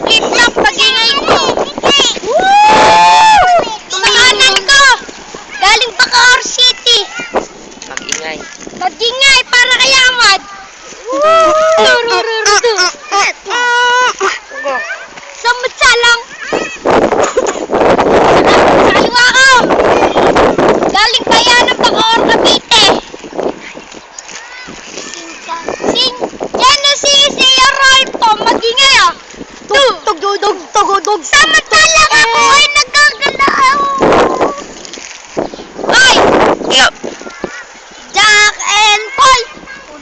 flip-flop, pag-ingay ko. Woo! Tumakanan ko. Galing Bacoor City. Mag-ingay. Mag-ingay para kay Ahmad. Samutsa lang. Saliwa ko. Galing pa yan ng Bacoor, Cavite. Sing Genesis, Rolpo, mag-ingay ah. Tugudog. Samutsa lang ako ay nagkagalaw. Ay! Ingat. Jack and Paul.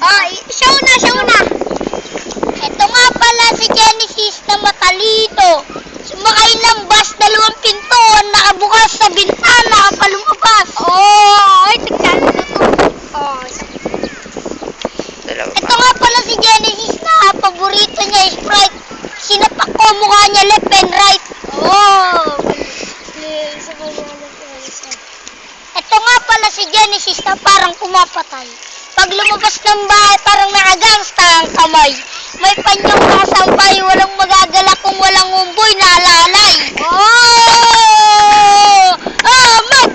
Ay, show na. Ito nga pala si Genesis na matalino. Sumakay ng bus, 2 pinto, nakabukas sa bintana, palumabas. Ay, tignan mo to. Dalawa Ito pa. nga pala si Genesis na paborito niya is Sprite. Sinapak ko mukha niya left and right. Ito nga pala si Genesis na parang pumapatay. Pag lumabas ng bahay, parang nakagangsta ang kamay. May panyang kasampay, walang magagala kung walang umboy na alalay. Ahmad!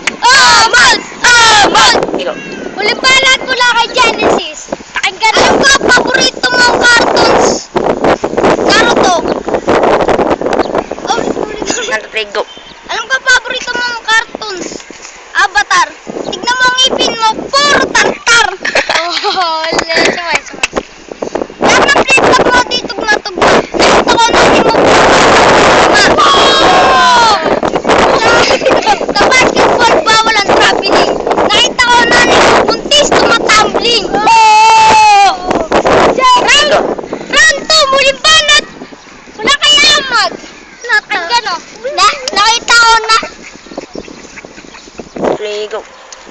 Ikaw. Huling balat mula kay Genesis. Pakinggan mo. Alam ko, paborito mong cartoons. Naruto. Nag-go. Alam ko, paborito mong cartoons. Avatar. Tignan mo ang ipin mo, puro tartar. Sumay. Lahat ng flip-flop mo dito gumatugma. Nakita ko na mo. Sa basketball, bawal ang traveling. Nakita ko na buntis, tumatumbling. Round 2, muling banat. Wala kay Ahmad. Nakita ko na. Play, go.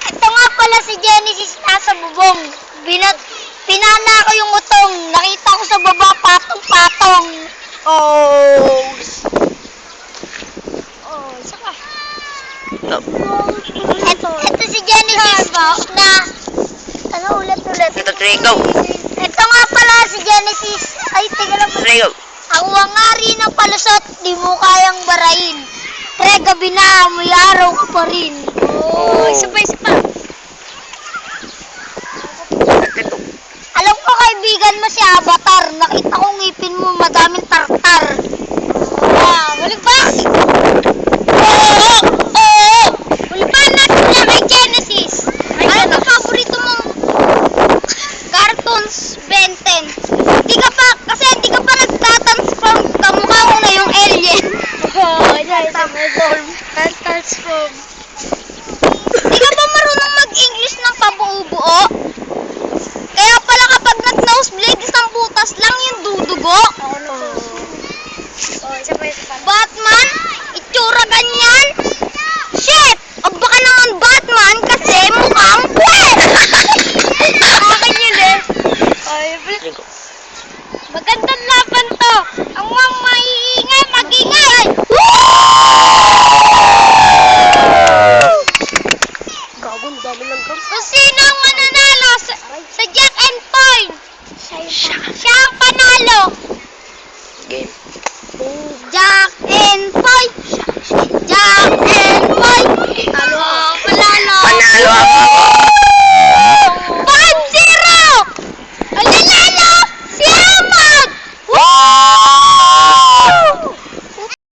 Ito nga pala si Genesis nasa bubong. Pinana ko yung utong. Nakita ko sa baba patong-patong. Isa ka. No. Ito si Genesis na ulit. Ito, play, go. Ito nga pala si Genesis. Ay, teka lang. Play, go. Ang wangari ng palusot, di mo kayang barain. Pre, gabi na, may araw ka pa rin. Isa pa. Alam ko kaibigan mo si Avatar. Nakita ko ngipin mo, madaming tartar. Wala ba? Wala ba natin na kay Genesis? Ano ang paborito mong cartoons, Ben 10? Hindi ka pa nagtatransform. Kamukha mo na yung alien. Transform. Hindi ka ba marunong mag-English ng pabuo-buo? Kaya pala kapag nag-nosebleed, isang butas lang yung dudugo. Isa pa. Batman? Itsura ganyan? Shit! O baka naman Batman kasi mukhang puwet! Akin yun eh. Play, go. Magandang laban to. Ang mga